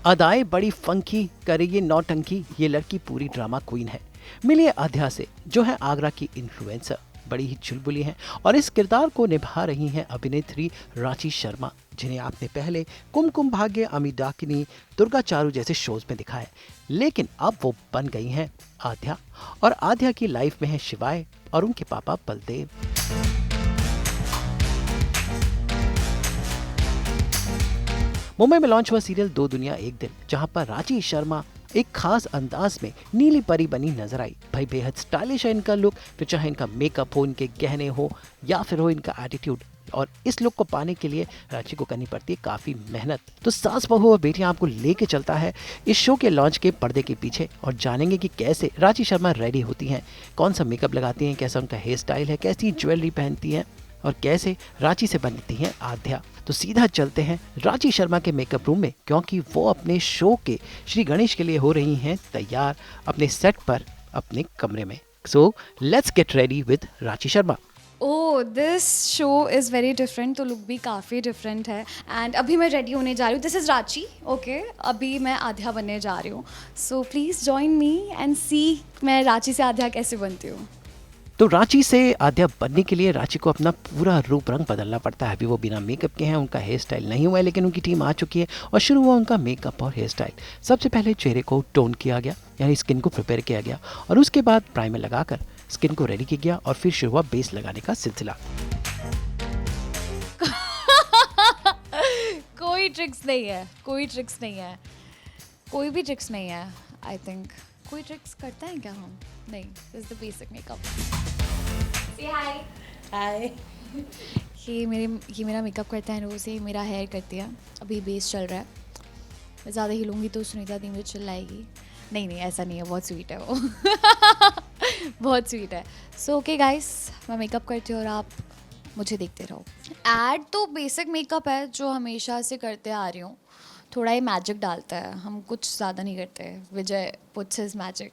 अदाएं बड़ी फंकी, करे ये नौटंकी, ये लड़की पूरी ड्रामा क्वीन है। मिलिए आध्या से, जो है आगरा की इन्फ्लुएंसर, बड़ी ही चुलबुली हैं और इस किरदार को निभा रही हैं अभिनेत्री रांची शर्मा, जिन्हें आपने पहले कुमकुम भाग्य, अमी डाकिनी, दुर्गा चारू जैसे शोज में दिखा है। लेकिन अब वो बन गई हैं आध्या, और आध्या की लाइफ में है शिवाय और उनके पापा बलदेव। मुंबई में लॉन्च हुआ सीरियल दो दुनिया एक दिन, जहां पर रांची शर्मा एक खास अंदाज में नीली परी बनी नजर आई। भाई बेहद स्टाइलिश है इनका लुक, फिर चाहे इनका मेकअप हो, इनके गहने हो या फिर हो इनका एटीट्यूड। और इस लुक को पाने के लिए रांची को करनी पड़ती है काफी मेहनत। तो सास बहू और बेटियां आपको लेके चलता है इस शो के लॉन्च के पर्दे के पीछे, और जानेंगे कि कैसे रांची शर्मा रेडी होती हैं, कौन सा मेकअप लगाती हैं, कैसा उनका हेयर स्टाइल है, कैसी ज्वेलरी पहनती हैं और कैसे रांची से बनती हैं आध्या। तो सीधा चलते हैं रांची शर्मा के मेकअप रूम में, क्योंकि वो अपने शो के श्री गणेश के लिए हो रही हैं तैयार अपने सेट पर अपने कमरे में। So let's get ready with Ranchi Sharma. Oh this show is very different, तो लुक भी काफ़ी डिफरेंट है। एंड अभी मैं रेडी होने जा रही हूँ। This is Ranchi, okay. अभी मैं आध्या बनने जा रही हूँ। So please join me and see मैं रांची से आध्या कैसे बनती हूँ। तो रांची से आध्या बनने के लिए रांची को अपना पूरा रूप रंग बदलना पड़ता है। अभी वो बिना मेकअप के हैं, उनका हेयर स्टाइल नहीं हुआ है, लेकिन उनकी टीम आ चुकी है और शुरू हुआ उनका मेकअप और हेयर स्टाइल। सबसे पहले चेहरे को टोन किया गया, यानी स्किन को प्रिपेयर किया गया, और उसके बाद प्राइमर लगाकर स्किन को रेडी किया गया और फिर शुरू हुआ बेस लगाने का सिलसिला। कोई ट्रिक्स नहीं है, कोई ट्रिक्स नहीं है, कोई भी ट्रिक्स नहीं है। आई थिंक कोई ट्रिक्स करता है क्या हम? नहीं, this is the basic makeup. से हाय हाय। ये मेरा मेकअप करता है रोज़, ये मेरा हेयर करती है। अभी बेस चल रहा है, मैं ज़्यादा हिलूंगी तो सुनीता दी मुझे चिल्लाएगी। नहीं नहीं, ऐसा नहीं है, बहुत स्वीट है वो। बहुत स्वीट है। सो ओके गाइस, मैं मेकअप करती हूँ और आप मुझे देखते रहो। एड तो बेसिक मेकअप है जो हमेशा से करते आ रही हूँ। थोड़ा ही मैजिक डालता है, हम कुछ ज़्यादा नहीं करते। विजय पुट्स हिज मैजिक।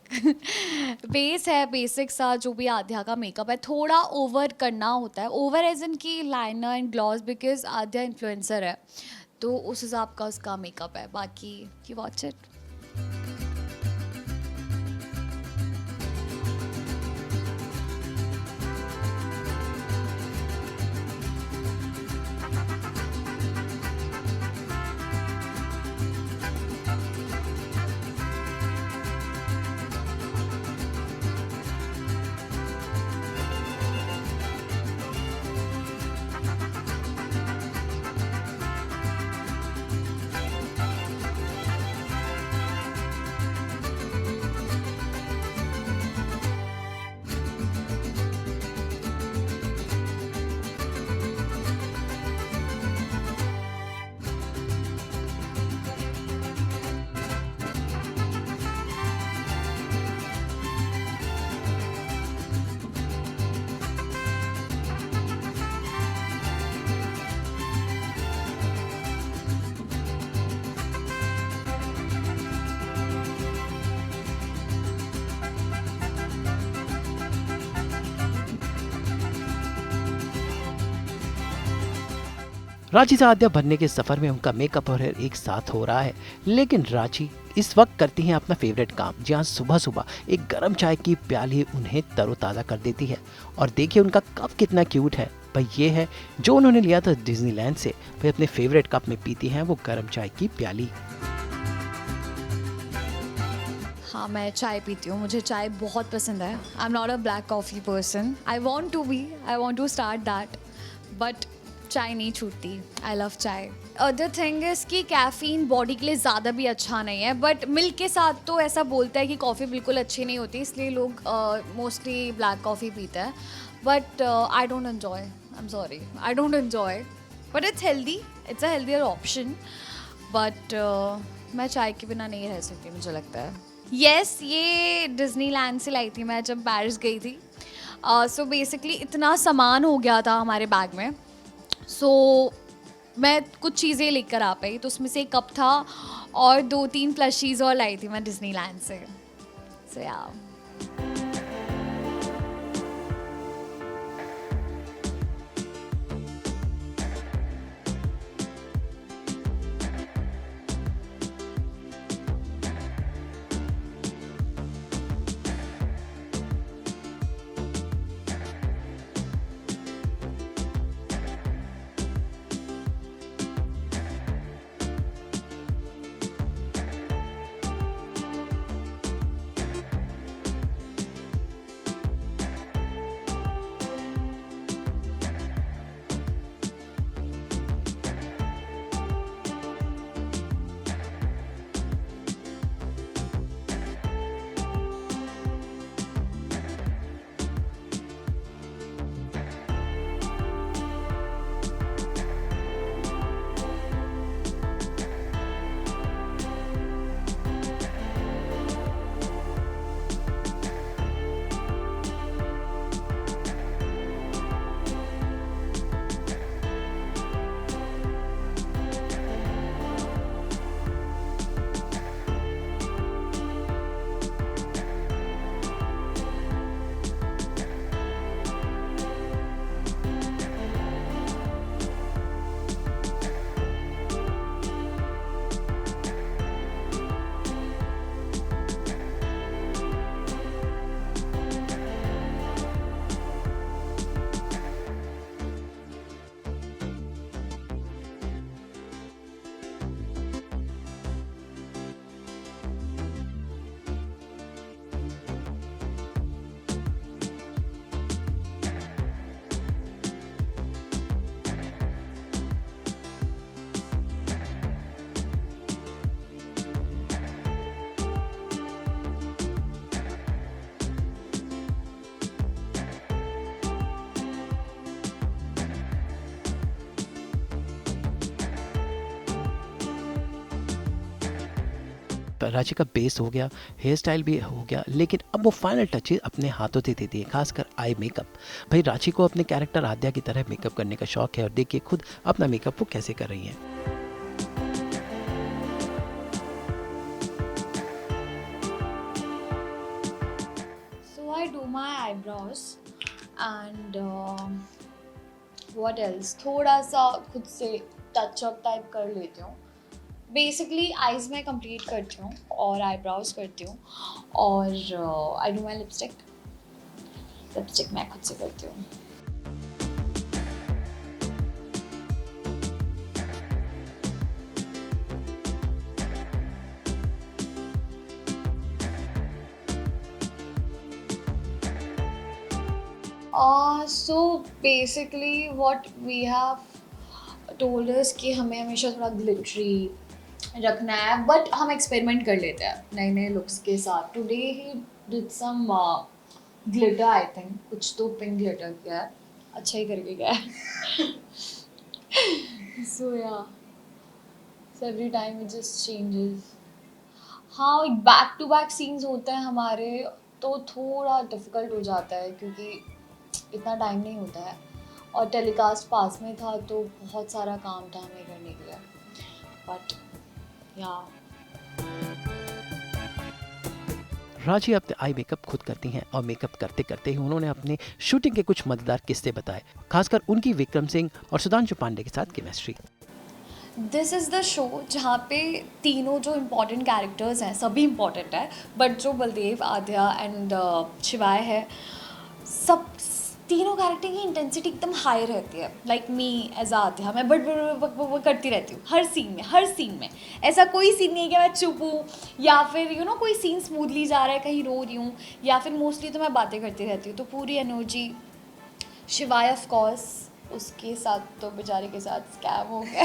बेस है बेसिक सा, जो भी आध्या का मेकअप है थोड़ा ओवर करना होता है। ओवर एज इन की liner and gloss, because Aadhya influencer है तो उस हिसाब का उसका मेकअप है। बाकी यू वॉच इट। रांची से आध्या बनने के सफर में उनका मेकअप और हेयर एक साथ हो रहा है, लेकिन रांची इस वक्त करती हैं अपना फेवरेट काम, जहां सुबह सुबह एक गर्म चाय की प्याली उन्हें तरोताज़ा कर देती है। और देखिए उनका कप कितना क्यूट है। भाई ये है जो उन्होंने लिया था डिज्नीलैंड से। भाई अपने फेवरेट कप में पीती हैं वो गर्म चाय की प्याली। हाँ, मैं चाय पीती हूँ, मुझे चाय बहुत पसंद है। I am not a black coffee person. I want to be, I want to start that, but चाय नहीं छूटती। I love chai. Other thing is कि कैफ़ीन बॉडी के लिए ज़्यादा भी अच्छा नहीं है, बट मिल्क के साथ तो ऐसा बोलता है कि कॉफ़ी बिल्कुल अच्छी नहीं होती, इसलिए लोग मोस्टली ब्लैक कॉफ़ी पीते हैं। But I don't enjoy, I am sorry, I don't enjoy, but it's healthy, it's a healthier option. But मैं चाय के बिना नहीं रह सकती, मुझे लगता है। येस, ये डिज्नीलैंड से लाई थी मैं जब पेरिस गई थी। सो बेसिकली इतना सामान हो गया था हमारे बैग में, सो मैं कुछ चीज़ें लेकर आ पाई, तो उसमें से एक कप था और 2-3 प्लशीज़ और लाई थी मैं डिज्नीलैंड से। सो या रांची का बेस हो गया, हेयर स्टाइल भी हो गया, लेकिन अब वो फाइनल टचेस अपने हाथों से देती है, खासकर आई मेकअप। भाई रांची को अपने कैरेक्टर आद्या की तरह मेकअप करने का शौक है और देखिए खुद अपना मेकअप वो कैसे कर रही हैं। So I do my eyebrows and what else? थोड़ा सा खुद से टच अप टाइप कर लेती हूँ। बेसिकली आईज मैं कंप्लीट करती हूँ और आईब्रोज करती हूँ और I do my lipstick. Lipstick मैं खुद से करती हूँ। So basically what we have told us कि हमें हमेशा थोड़ा ग्लिटरी रखना है, बट हम एक्सपेरिमेंट कर लेते हैं नए नए लुक्स के साथ। Today he did some glitter, I think कुछ तो पिंक ग्लिटर किया है, अच्छा ही करके गया है। सो या so every time it just changes. हाँ, बैक टू बैक सीन्स होते हैं हमारे तो थोड़ा डिफ़िकल्ट हो जाता है क्योंकि इतना टाइम नहीं होता है और टेलीकास्ट पास में था तो बहुत सारा काम था हमें करने के लिए, बट या। रांची अपने आई मेकअप खुद करती हैं और मेकअप करते करते ही उन्होंने अपने शूटिंग के कुछ मजेदार किस्से बताए, खासकर उनकी विक्रम सिंह और सुधांशु पांडे के साथ chemistry. This is the show जहाँ पे तीनों जो इम्पोर्टेंट कैरेक्टर्स हैं सभी इम्पोर्टेंट है, बट जो बलदेव, आद्या एंड शिवाय है, सब तीनों कैरेक्टर की इंटेंसिटी एकदम हाई रहती है। लाइक मी एज आद्या, मैं बट करती रहती हूँ हर सीन में। ऐसा कोई सीन नहीं है कि मैं चुप हूँ या फिर कोई सीन स्मूथली जा रहा है कहीं रो रही हूँ, या फिर मोस्टली तो मैं बातें करती रहती हूँ। तो पूरी एनर्जी शिवाय ऑफ कोर्स, उसके साथ तो बेचारे के साथ स्कैम हो गया।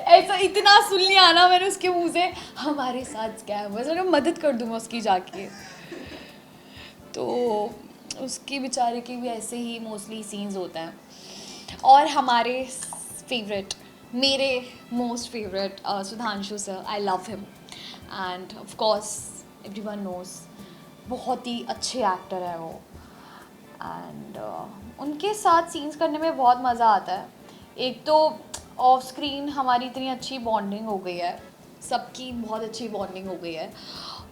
ऐसा इतना सुन लिया आना मैंने उसके मुंह से, हमारे साथ स्कैम हुआ, चलो मदद कर दूँ मैं उसकी जाके। तो उसकी बेचारे की भी ऐसे ही मोस्टली सीन्स होते हैं। और हमारे फेवरेट, मेरे most favourite Sudhanshu sir, I love him and of course everyone knows, बहुत ही अच्छे एक्टर है वो एंड उनके साथ सीन्स करने में बहुत मज़ा आता है। एक तो ऑफ स्क्रीन हमारी इतनी अच्छी बॉन्डिंग हो गई है, सबकी बहुत अच्छी बॉन्डिंग हो गई है,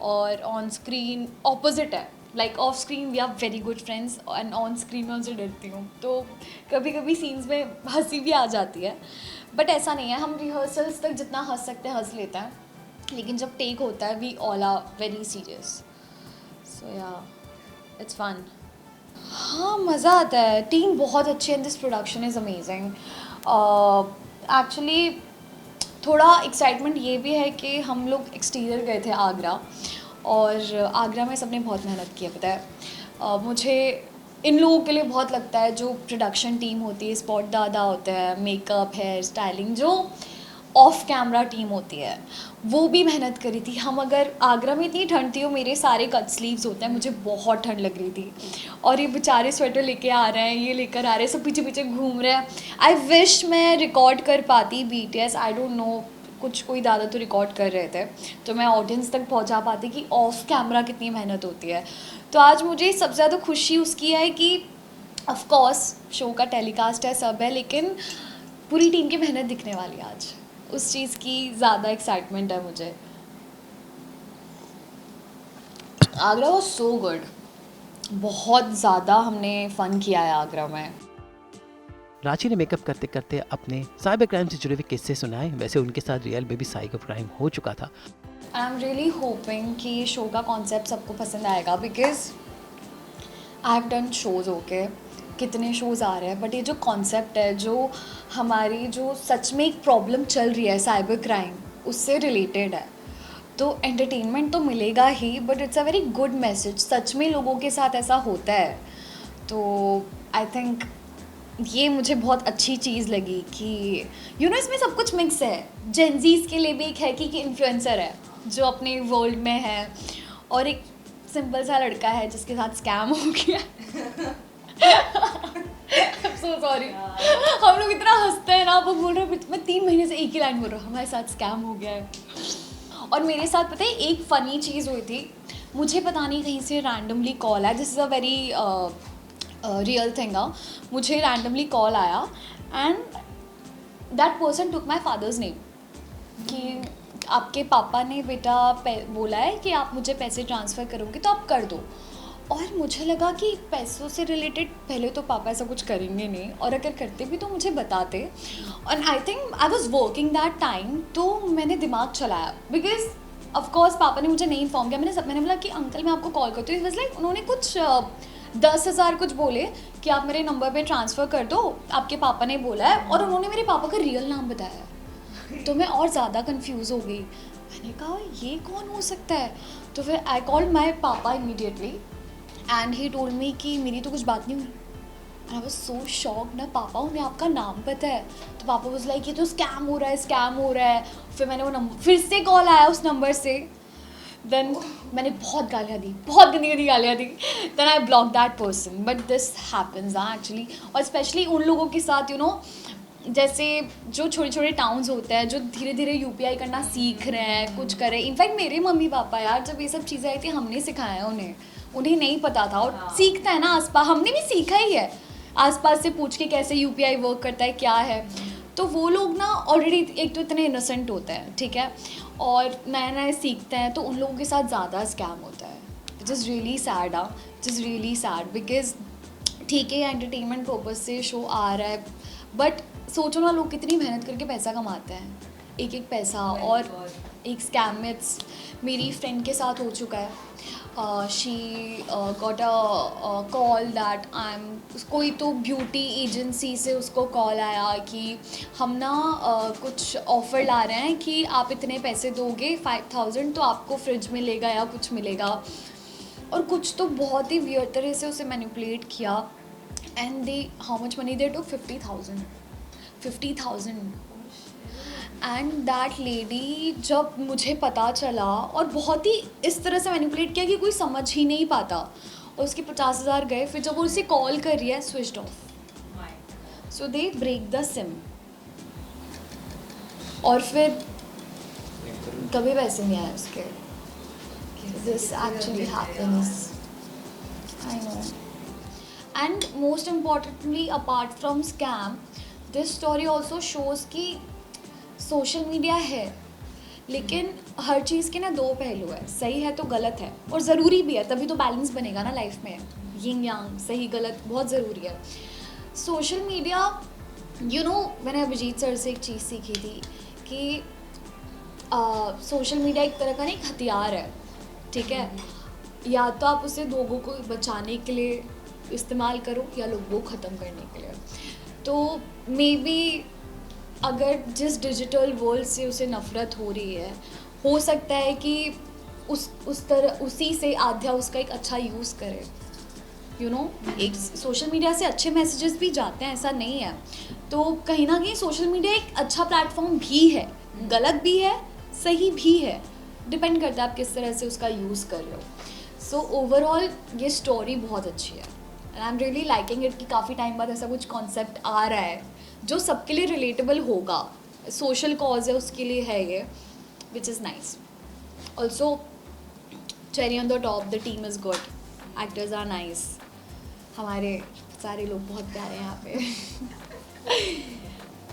और ऑन स्क्रीन ऑपोजिट है। Like off screen we are very good friends and on screen मैं उनसे डरती हूँ, तो कभी कभी सीन्स में हंसी भी आ जाती है, बट ऐसा नहीं है। हम रिहर्सल्स तक जितना हंस सकते हैं हंस लेते हैं, लेकिन जब टेक होता है we all are very serious. So yeah it's fun. हाँ, मज़ा आता है, टीम बहुत अच्छी है, this production is amazing. Actually थोड़ा एक्साइटमेंट ये भी है कि हम लोग एक्सटीरियर गए थे आगरा, और आगरा में सबने बहुत मेहनत की है, पता है। मुझे इन लोगों के लिए बहुत लगता है, जो प्रोडक्शन टीम होती है, स्पॉट दादा होते हैं, मेकअप, हेयर स्टाइलिंग, जो ऑफ कैमरा टीम होती है, वो भी मेहनत करी थी। हम अगर आगरा में इतनी ठंड थी और मेरे सारे कट स्लीव्स होते हैं, मुझे बहुत ठंड लग रही थी, और ये बेचारे स्वेटर लेके आ रहे हैं, ये लेकर आ रहे हैं, सब पीछे पीछे घूम रहे हैं। आई विश मैं रिकॉर्ड कर पाती BTS, आई डोंट नो, कुछ कोई दादा तो रिकॉर्ड कर रहे थे तो मैं ऑडियंस तक पहुंचा पाती कि ऑफ कैमरा कितनी मेहनत होती है। तो आज मुझे सबसे ज़्यादा खुशी उसकी है कि ऑफ कोर्स शो का टेलीकास्ट है, सब है, लेकिन पूरी टीम की मेहनत दिखने वाली है आज, उस चीज़ की ज़्यादा एक्साइटमेंट है मुझे। आगरा वाज सो गुड, बहुत ज़्यादा हमने फ़न किया है आगरा में। रांची ने मेकअप करते करते अपने साइबर क्राइम से जुड़े हुए किस्से सुनाए। वैसे उनके साथ रियल में भी साइबर क्राइम हो चुका था। आई एम रियली होपिंग कि ये शो का कॉन्सेप्ट सबको पसंद आएगा, because I have done shows, okay, कितने शोज़ आ रहे हैं, बट ये जो कॉन्सेप्ट है, जो हमारी जो सच में एक प्रॉब्लम चल रही है साइबर क्राइम, उससे रिलेटेड है, तो एंटरटेनमेंट तो मिलेगा ही, but it's a very good message. सच में लोगों के साथ ऐसा होता है, तो आई थिंक ये मुझे बहुत अच्छी चीज़ लगी कि इसमें सब कुछ मिक्स है। जेनजीज़ के लिए भी एक है कि इन्फ्लुएंसर है जो अपने वर्ल्ड में है, और एक सिंपल सा लड़का है जिसके साथ स्कैम हो गया। सो सॉरी, हम लोग इतना हंसते हैं ना, वो बोल रहे हैं, मैं 3 महीने से एक ही लाइन बोल रहा हूँ, हमारे साथ स्कैम हो गया है। और मेरे साथ पता है एक फ़नी चीज़ हुई थी, मुझे पता नहीं कहीं से रैंडमली कॉल आया, this is a very real thing. मुझे रैंडमली कॉल आया and that person took my father's name कि आपके पापा ने बेटा बोला है कि आप मुझे पैसे ट्रांसफ़र करोगे तो आप कर दो। और मुझे लगा कि पैसों से रिलेटेड पहले तो पापा ऐसा कुछ करेंगे नहीं, और अगर करते भी तो मुझे बताते। और I think I was working that time, तो मैंने दिमाग चलाया बिकॉज ऑफकोर्स पापा ने मुझे नहीं इन्फॉर्म किया। मैंने बोला कि अंकल मैं आपको कॉल करती हूँ। इट वॉज लाइक उन्होंने कुछ 10,000 कुछ बोले कि आप मेरे नंबर पे ट्रांसफ़र कर दो, आपके पापा ने बोला है, और उन्होंने मेरे पापा का रियल नाम बताया। तो मैं और ज़्यादा कंफ्यूज हो गई, मैंने कहा ये कौन हो सकता है। तो फिर आई कॉल्ड माई पापा immediately and he told me कि मेरी तो कुछ बात नहीं हुई। And I was so shocked ना, पापा उन्हें आपका नाम पता है। तो पापा वाज लाइक ये तो स्कैम हो रहा है, स्कैम हो रहा है। फिर मैंने वो नंबर, फिर से कॉल आया उस नंबर से, देन मैंने बहुत गालियाँ दी, बहुत गंदी गंदी गालियाँ दी। Then I block that person. But this happens actually, और स्पेशली उन लोगों के साथ जैसे जो छोटे छोटे टाउन्स होते हैं जो धीरे धीरे यूपीआई करना सीख रहे हैं, कुछ कर रहे हैं। इनफैक्ट मेरे मम्मी पापा यार जब ये सब चीज़ें आई थी हमने सिखाया है उन्हें नहीं पता था। और सीखता है ना आसपास, हमने भी सीखा ही है आसपास से पूछ के कैसे यूपीआई वर्क करता है क्या है। तो वो लोग ना ऑलरेडी एक तो इतने इनोसेंट होते हैं, ठीक है, और नए नए सीखते हैं, तो उन लोगों के साथ ज़्यादा स्कैम होता है। It is really sad, it is really sad because ठीक है एंटरटेनमेंट पर्पज से शो आ रहा है, बट सोचो ना लोग कितनी मेहनत करके पैसा कमाते हैं, एक एक पैसा। और एक स्कैम में मेरी फ्रेंड के साथ हो चुका है। She got a call that I am, कोई तो ब्यूटी एजेंसी से उसको कॉल आया कि हम ना कुछ ऑफ़र ला रहे हैं कि आप इतने पैसे दोगे 5,000 तो आपको फ्रिज मिलेगा या कुछ मिलेगा। और कुछ तो बहुत ही वियर्ड तरह से उसे मैनिपुलेट किया and they how much money they to 50,000 and that lady, जब मुझे पता चला, और बहुत ही इस तरह से मैनिपुलेट किया कि कोई समझ ही नहीं पाता, और उसके 50,000 गए। फिर जब वो उसे कॉल कर रही है switched off, so they break the SIM, और फिर कभी पैसे नहीं आए उसके। This actually happens, I know. And most importantly apart from scam, this story also shows कि सोशल मीडिया है, लेकिन हर चीज़ के ना दो पहलू है, सही है तो गलत है, और ज़रूरी भी है, तभी तो बैलेंस बनेगा ना लाइफ में। यिंग यांग, सही गलत बहुत ज़रूरी है। सोशल मीडिया मैंने अभिजीत सर से एक चीज़ सीखी थी कि सोशल मीडिया एक तरह का ना एक हथियार है, ठीक है, या तो आप उसे लोगों को बचाने के लिए इस्तेमाल करो या लोगों को ख़त्म करने के लिए। तो मे बी अगर जिस डिजिटल वर्ल्ड से उसे नफ़रत हो रही है, हो सकता है कि उसी से आध्या उसका एक अच्छा यूज़ करे। एक सोशल मीडिया से अच्छे मैसेजेस भी जाते हैं, ऐसा नहीं है। तो कहीं ना कहीं सोशल मीडिया एक अच्छा प्लेटफॉर्म भी है, गलत भी है, सही भी है, डिपेंड करता है आप किस तरह से उसका यूज़ कर रहे हो। सो ओवरऑल ये स्टोरी बहुत अच्छी है and I am really liking it कि काफ़ी टाइम बाद ऐसा कुछ कॉन्सेप्ट आ रहा है जो सबके लिए रिलेटेबल होगा। सोशल कॉज है, उसके लिए है ये, which is nice. Also cherry on the top, the team is good, actors are nice, हमारे सारे लोग बहुत प्यारे हैं यहाँ पे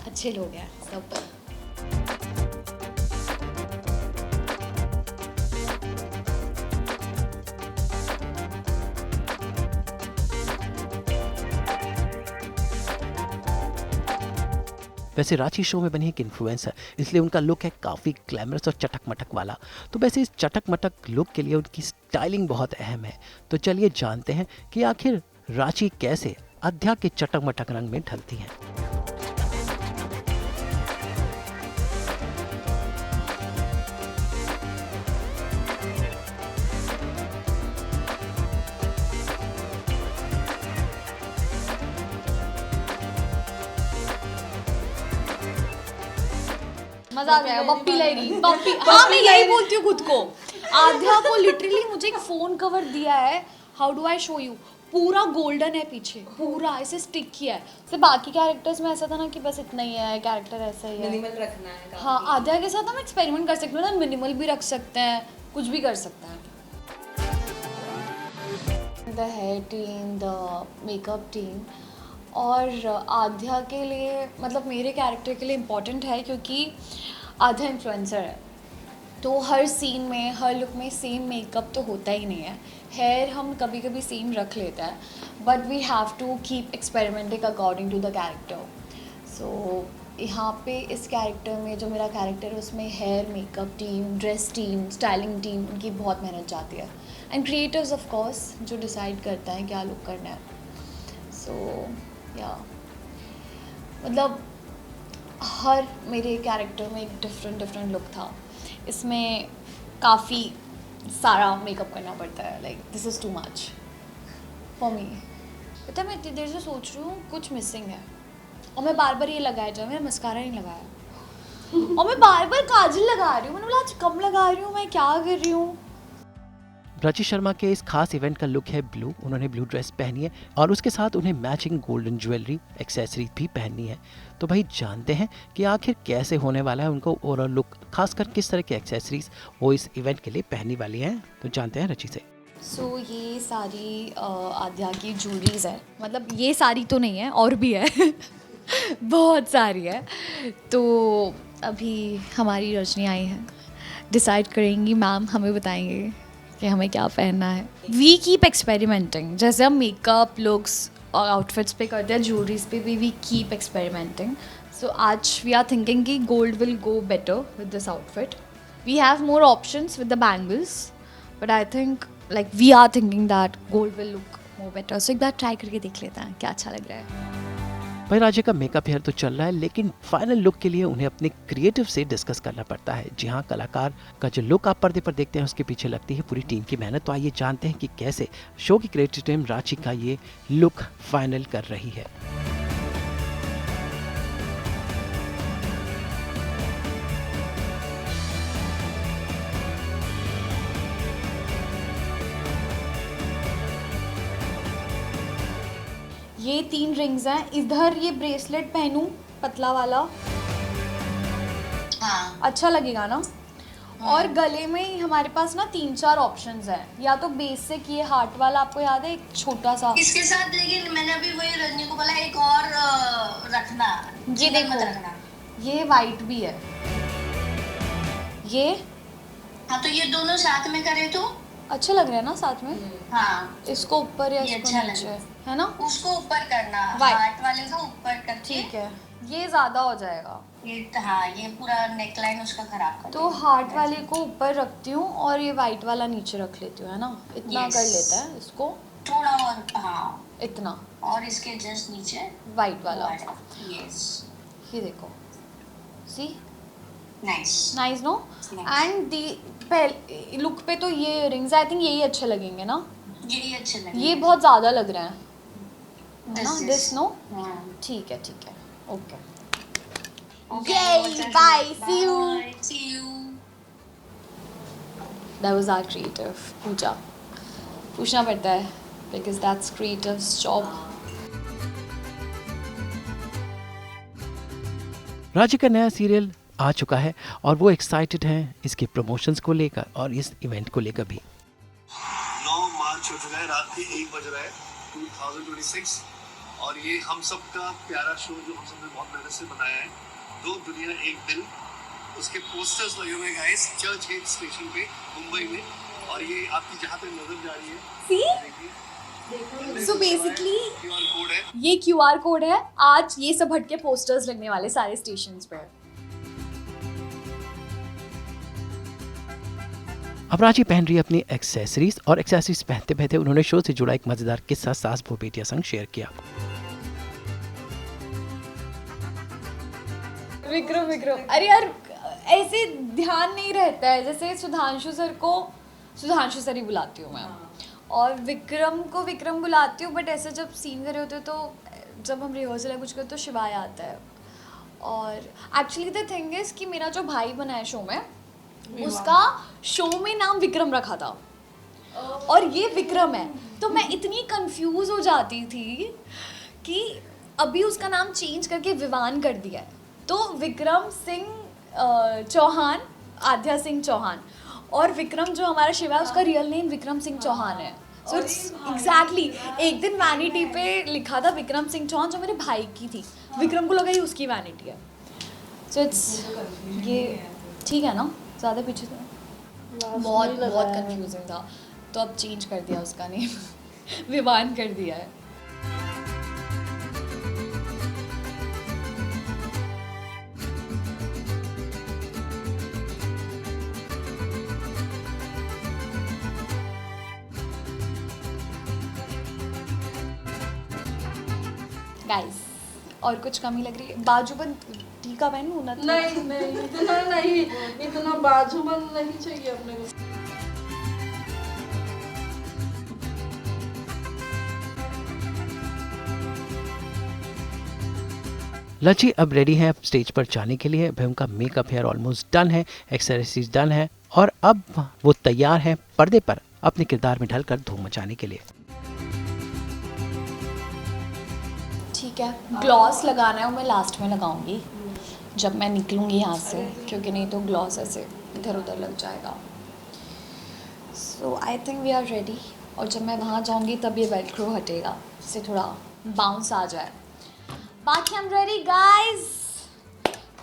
अच्छे लोग हैं सब। वैसे रांची शो में बनी एक इन्फ्लुएंसर, इसलिए उनका लुक है काफ़ी ग्लैमरस और चटक मटक वाला। तो वैसे इस चटक मटक लुक के लिए उनकी स्टाइलिंग बहुत अहम है। तो चलिए जानते हैं कि आखिर रांची कैसे आध्या के चटक मटक रंग में ढलती हैं। मजा आ जाएगा। बप्पी लहरी, बप्पी, हाँ मैं यही बोलती हूँ खुद को। आध्या को लिटरली मुझे एक फ़ोन कवर दिया है, how do I show you, पूरा गोल्डन है पीछे, पूरा ऐसे स्टिक किया है। फिर बाकी कैरेक्टर्स में ऐसा था ना कि बस इतना ही है, कैरेक्टर ऐसा ही है, मिनिमल रखना है काफी। हाँ। आद्या के साथ हम एक्सपेरिमेंट कर सकते हैं ना, मिनिमल भी रख सकते हैं, कुछ भी कर सकते हैं। The hair team, the makeup team, और आद्या के लिए मतलब मेरे कैरेक्टर के लिए इम्पोर्टेंट है क्योंकि आद्या इन्फ्लुएंसर है, तो हर सीन में हर लुक में सेम मेकअप तो होता ही नहीं है। हेयर हम कभी कभी सेम रख लेते हैं, but we have to keep experimenting according to the character. So यहाँ पे इस कैरेक्टर में जो मेरा कैरेक्टर है उसमें hair, makeup team, dress team, styling team, उनकी बहुत मेहनत जाती है, एंड क्रिएटर्स ऑफ कोर्स जो डिसाइड करता है क्या लुक करना है। सो या मतलब हर मेरे कैरेक्टर में एक डिफरेंट लुक था। इसमें काफ़ी सारा मेकअप करना पड़ता है, like this is too much for me. पता है मैं इतनी देर से सोच रही हूँ कुछ मिसिंग है, और मैं बार बार ये लगाया जाए, मैंने मस्कारा नहीं लगाया और मैं बार बार काजल लगा रही हूँ। मैंने बोला आज कम लगा रही हूँ, मैं क्या कर रही हूँ। राची शर्मा के इस खास इवेंट का लुक है ब्लू। उन्होंने ब्लू ड्रेस पहनी है और उसके साथ उन्हें मैचिंग गोल्डन ज्वेलरी एक्सेसरीज भी पहननी है। तो भाई जानते हैं कि आखिर कैसे होने वाला है उनको ओवरऑल लुक, खासकर किस तरह की एक्सेसरीज वो इस इवेंट के लिए पहनने वाली हैं। तो जानते हैं रची से। सो ये सारी आद्या की ज्वेलरीज है, मतलब ये सारी तो नहीं है और भी है बहुत सारी है। तो अभी हमारी रजनी आई है, डिसाइड करेंगी मैम, हमें बताएंगे कि हमें क्या पहनना है। वी कीप एक्सपेरिमेंटिंग, जैसे हम मेकअप, लुक्स और आउटफिट्स पे करते हैं, ज्वेलरीज पे भी वी कीप एक्सपेरिमेंटिंग। सो आज वी आर थिंकिंग कि gold will go better with this outfit. We have more options with the bangles, but I think like we are thinking that gold will look more better. So एक बार try करके देख लेते हैं क्या अच्छा लग रहा है। भाई राजे का मेकअप हेयर तो चल रहा है, लेकिन फाइनल लुक के लिए उन्हें अपने क्रिएटिव से डिस्कस करना पड़ता है। जी हाँ, कलाकार का जो लुक आप पर्दे पर देखते हैं उसके पीछे लगती है पूरी टीम की मेहनत। तो आइए जानते हैं कि कैसे शो की क्रिएटिव टीम रांची का ये लुक फाइनल कर रही है। ये 3 रिंग्स हैं, इधर ये ब्रेसलेट पहनूं पतला वाला, हाँ अच्छा लगेगा ना। और गले में ही हमारे पास ना 3-4 ऑप्शंस हैं, या तो बेसिक ये हार्ट वाला, आपको याद है एक छोटा सा, इसके साथ, लेकिन मैंने अभी वही रजनी को बोला एक और रखना, ये मत देखो रखना। ये वाइट भी है, ये हाँ तो ये दोनों साथ में करे तो अच्छा लग रहा है ना साथ में। हाँ, इसको ऊपर या ये इसको अच्छा नीचे, लगेगा। है ना। उसको ऊपर करना, White। हार्ट वाले को ऊपर करके। ठीक है, ये ज़्यादा हो जाएगा, ये हाँ, ये पूरा नेकलाइन उसका खराब कर तो देगा। हार्ट वाले को ऊपर रखती हूँ और ये वाइट वाला नीचे रख लेती हूँ, है ना। इतना Yes। कर लेता है इसको, थोड़ा और, हाँ, इतना और इसके जस्ट नीचे वाइट वाला। यस, ये देखो, see nice. Nice no. Nice। And the पहले लुक पे तो ये रिंग्स आई थिंक यही अच्छे लगेंगे ना, ये अच्छे लगे। ये बहुत ज़्यादा लग रहे हैं, है ना। This is- दिस नो, हाँ। ठीक है ओके। Okay, Yay, वो चल- bye, see you। Bye, see you। That was our creative पूजा, पूछना पड़ता है because that's creative's job। राजे का नया सीरियल आ चुका है और वो एक्साइटेड हैं इसके प्रमोशंस को लेकर और इस इवेंट को लेकर भी। 9 मार्च हो चुका है, रात के 1 बज रहा है 2026, और ये हम सब का प्यारा शो जो हम सब ने बहुत मेहनत से बनाया है, 2 दुनिया एक दिल, उसके पोस्टर्स लगे हुए गाइस चर्च गेट स्टेशन पे मुंबई में, और ये आपकी जहाँ तक नजर जा रही है देखिए, So basically QR कोड है। ये QR कोड है, आज ये सब हटके पोस्टर्स लगने वाले सारे स्टेशंस पे। अब रांची पहन रही है अपनी एक्सेसरीज, और एक्सेसरीज पहनते पहनते उन्होंने शो से जुड़ा एक मजेदार किस्सा सास बहू बेटिया संग शेयर किया। विक्रम अरे यार ऐसे ध्यान नहीं रहता है, जैसे सुधांशु सर को सुधांशु सर ही बुलाती हूँ मैं, और विक्रम को विक्रम बुलाती हूँ, बट ऐसे जब सीन कर रहे होते तो जब हम रिहर्सल या कुछ करते तो शिवाय आता है। और एक्चुअली द थिंग इज कि मेरा जो भाई बना है शो में, उसका शो में नाम विक्रम रखा था और ये विक्रम है, तो मैं इतनी कंफ्यूज हो जाती थी कि अभी उसका नाम चेंज करके विवान कर दिया है, तो विक्रम सिंह चौहान, आध्या सिंह चौहान, और विक्रम जो हमारा शिवा है उसका रियल नेम विक्रम सिंह चौहान है। सो इट्स एग्जैक्टली, एक दिन वैनिटी पे लिखा था विक्रम सिंह चौहान जो मेरे भाई की थी, विक्रम को लगा ये उसकी वैनिटी है। सो इट्स ये ठीक है ना, ज़्यादा पीछे था, बहुत कंफ्यूजिंग था, तो अब चेंज कर दिया उसका नेम विवान कर दिया है। गाइस और कुछ कमी लग रही है? बाजूबंद टीका पहनूं ना? नहीं इतना नहीं, इतना बाजूबंद नहीं चाहिए अपने को। लची अब रेडी है स्टेज पर जाने के लिए। भाई उनका मेकअप हेयर ऑलमोस्ट डन है, एक्सरसाइज डन है और अब वो तैयार है पर्दे पर अपने किरदार में ढलकर धूम मचाने के लिए। ठीक है, ग्लॉस लगाना है वो मैं लास्ट में लगाऊंगी जब मैं निकलूंगी यहाँ से, क्योंकि नहीं तो ग्लॉस ऐसे इधर उधर लग जाएगा। So I think we are ready, और जब मैं वहाँ जाऊँगी तब ये वेलक्रो हटेगा, इससे थोड़ा बाउंस आ जाए। बाकी आई एम रेडी गाइस,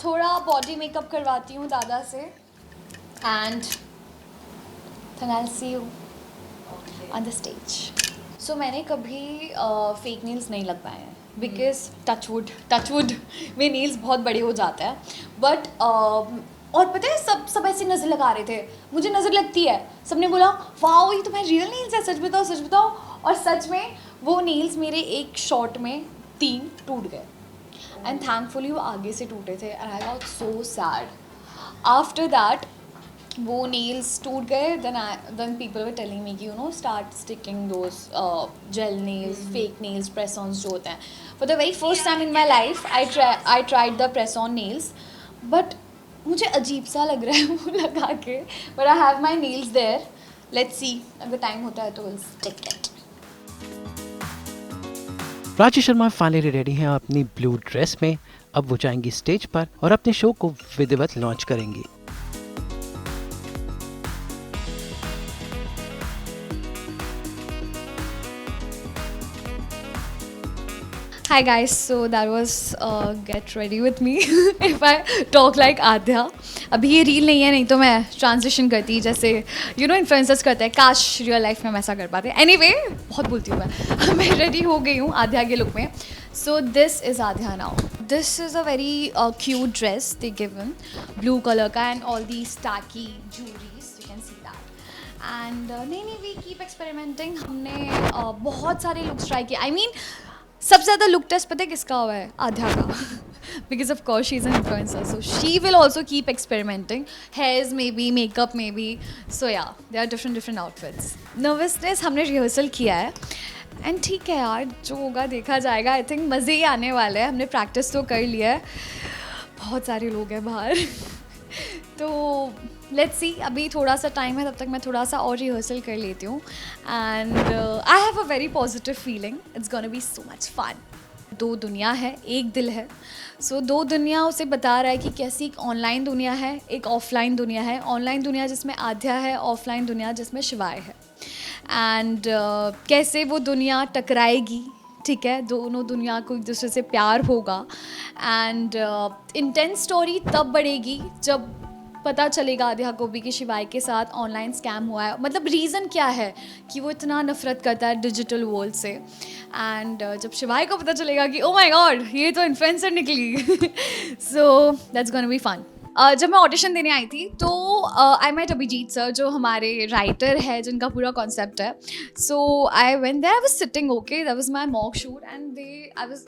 थोड़ा बॉडी मेकअप करवाती हूँ दादा से, and then I'll see you on the stage. So मैंने कभी फेक नेल्स नहीं लगवाए हैं, बिकॉज टचवुड मेरे नेल्स बहुत बड़े हो जाते हैं, बट और पता है सब ऐसी नज़र लगा रहे थे, मुझे नज़र लगती है, सबने बोला वाओ ये तुम्हारे रियल नेल्स है, सच बताओ, और सच में वो नेल्स मेरे एक शॉट में 3 टूट गए, एंड थैंकफुली वो आगे से टूटे थे, and I got so sad. After that वो नेल्स टूट गए, then people were telling me कि you know start sticking those gel nails, fake nails, press-ons जो होते हैं। For the very first time in my life I tried the press-on nails, but मुझे अजीब सा लग रहा है वो लगा के, but I have my nails there, let's see अगर टाइम होता है तो we'll stick it। राजी शर्मा फाइनली रेडी हैं अपनी ब्लू ड्रेस में। अब वो जाएंगी स्टेज पर और अपने शो को विधिवत लॉन्च करेंगी। Hi guys, so that was get ready with me if I talk like Adya। अभी ये रील नहीं है, नहीं तो मैं ट्रांजिशन करती जैसे इन्फ्लुएंसर्स करते हैं, काश रियल लाइफ में मैं ऐसा कर पाते। एनीवे बहुत बोलती हूँ मैं रेडी हो गई हूँ आध्या के लुक में। So this is Aadhya now. This is a very cute dress they given, blue colour का, and all the stacky jewelleries, you can see that. And नहीं वी कीप एक्सपेरिमेंटिंग। हमने बहुत सारे लुक्स ट्राई किए। आई मीन सबसे ज़्यादा look test पता है किसका हुआ है? आध्या का, because of course she is an influencer, so she will also keep experimenting, hairs में भी, मेकअप में भी। सो या they are different outfits. Nervousness हमने रिहर्सल किया है, एंड ठीक है यार, जो होगा देखा जाएगा। आई थिंक मज़े ही आने वाले हैं। हमने प्रैक्टिस तो कर लिया है, बहुत सारे लोग हैं बाहर तो लेट्स सी, अभी थोड़ा सा टाइम है, तब तक मैं थोड़ा सा और रिहर्सल कर लेती हूँ, and I have a very positive feeling, it's gonna be so much fun. 2 दुनिया है, एक दिल है। सो 2 दुनिया उसे बता रहा है कि कैसी एक ऑनलाइन दुनिया है, एक ऑफलाइन दुनिया है। ऑनलाइन दुनिया जिसमें आध्या है, ऑफलाइन दुनिया जिसमें शिवाय है, एंड कैसे वो दुनिया टकराएगी, ठीक है, दोनों दुनिया को एक दूसरे से प्यार होगा, एंड इंटेंस स्टोरी तब बढ़ेगी जब पता चलेगा आध्या को भी कि शिवाय के साथ ऑनलाइन स्कैम हुआ है, मतलब रीज़न क्या है कि वो इतना नफरत करता है डिजिटल वर्ल्ड से। एंड जब शिवाय को पता चलेगा कि ओ माय गॉड ये तो इन्फ्लुएंसर निकली so that's gonna be fun. जब मैं ऑडिशन देने आई थी तो आई मेट अभिजीत सर, जो हमारे राइटर है, जिनका पूरा कॉन्सेप्ट है। So I went there, I was sitting, okay, that was my mock shoot, and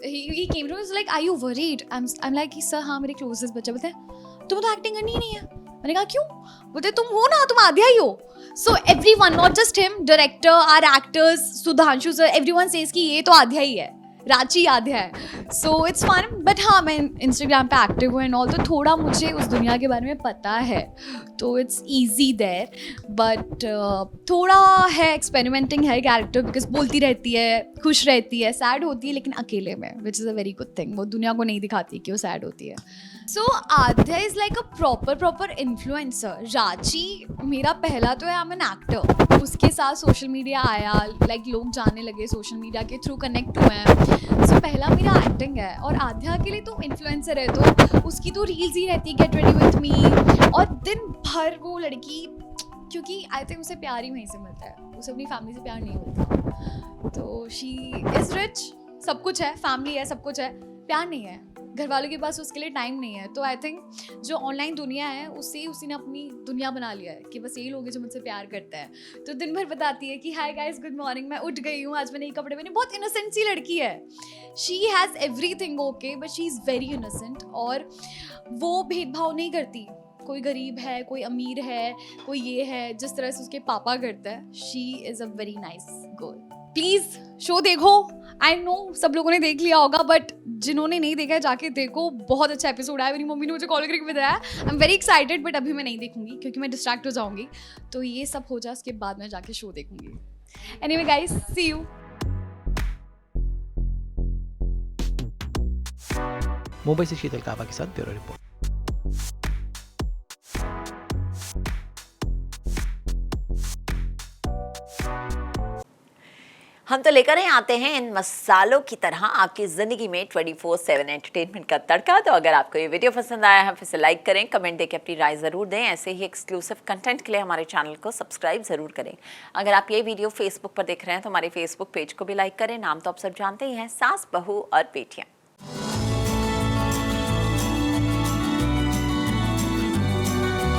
he came to me, like are you worried? I am like sir हाँ, मेरे closest बच्चे। बोलते हैं तुम्हें तो एक्टिंग करनी ही नहीं है। मैंने कहा क्यों? बोलते तुम हो ना, तुम आध्या ही हो। So everyone, not just him, director, are actors, Sudhanshu sir, everyone says कि ये तो आध्या ही है। रांची आध्या है, सो इट्स फन. बट हाँ, मैं इंस्टाग्राम पे एक्टिव हूँ एंड ऑल, तो थोड़ा मुझे उस दुनिया के बारे में पता है, तो इट्स ईजी देयर. बट थोड़ा है, एक्सपेरिमेंटिंग है कैरेक्टर, बिकॉज बोलती रहती है, खुश रहती है, सैड होती है, लेकिन अकेले में, which is a very good thing. वो दुनिया को नहीं दिखाती कि वो सैड होती है. So Aadhya is like a proper influencer. Ranchi मेरा पहला तो है, आई एम एन एक्टर. उसके साथ सोशल मीडिया आया, लाइक लोग जानने लगे सोशल मीडिया के थ्रू, कनेक्ट हुए हैं. सो पहला मेरा एक्टिंग है. और आध्या के लिए तो इन्फ्लुएंसर है, तो उसकी तो रील्स ही रहती है, गेट रेडी विथ मी, और दिन भर वो लड़की, क्योंकि आई थिंक उसे प्यार ही वहीं से मिलता है, उसे अपनी फैमिली से प्यार नहीं मिलता. तो शी इज़ रिच, सब कुछ है, फैमिली है, सब कुछ है, प्यार नहीं है. घर वालों के पास उसके लिए टाइम नहीं है. तो आई थिंक जो ऑनलाइन दुनिया है, उससे उसी ने अपनी दुनिया बना लिया है कि बस यही लोग हैं जो मुझसे प्यार करते हैं. तो दिन भर बताती है कि हाय गाइस, गुड मॉर्निंग, मैं उठ गई हूँ, आज मैंने ये कपड़े पहने. बहुत इनोसेंट सी लड़की है. She has everything okay, but she is very innocent. और वो भेदभाव नहीं करती, कोई गरीब है, कोई अमीर है, कोई ये है, जिस तरह से उसके पापा करते हैं. She is a very nice girl. Please show देखो. आई नो सब लोगों ने देख लिया होगा, बट जिन्होंने नहीं देखा है जाके देखो. बहुत अच्छा एपिसोड आया. मेरी मम्मी ने मुझे कॉल करके बताया. I am very excited, but अभी मैं नहीं देखूंगी क्योंकि मैं डिस्ट्रैक्ट हो जाऊंगी. तो ये सब हो जाए, उसके बाद मैं जाके शो देखूंगी. Anyway guys, see you. Mumbai से शीतल काबा के साथ ब्यूरो रिपोर्ट. हम तो लेकर आते हैं इन मसालों की तरह आपकी ज़िंदगी में 24/7 एंटरटेनमेंट का तड़का. तो अगर आपको ये वीडियो पसंद आया है, फिर से लाइक करें, कमेंट देके अपनी राय ज़रूर दें. ऐसे ही एक्सक्लूसिव कंटेंट के लिए हमारे चैनल को सब्सक्राइब ज़रूर करें. अगर आप ये वीडियो फेसबुक पर देख रहे हैं तो हमारे फेसबुक पेज को भी लाइक करें. नाम तो आप सब जानते ही हैं, सास, बहू और बेटियाँ.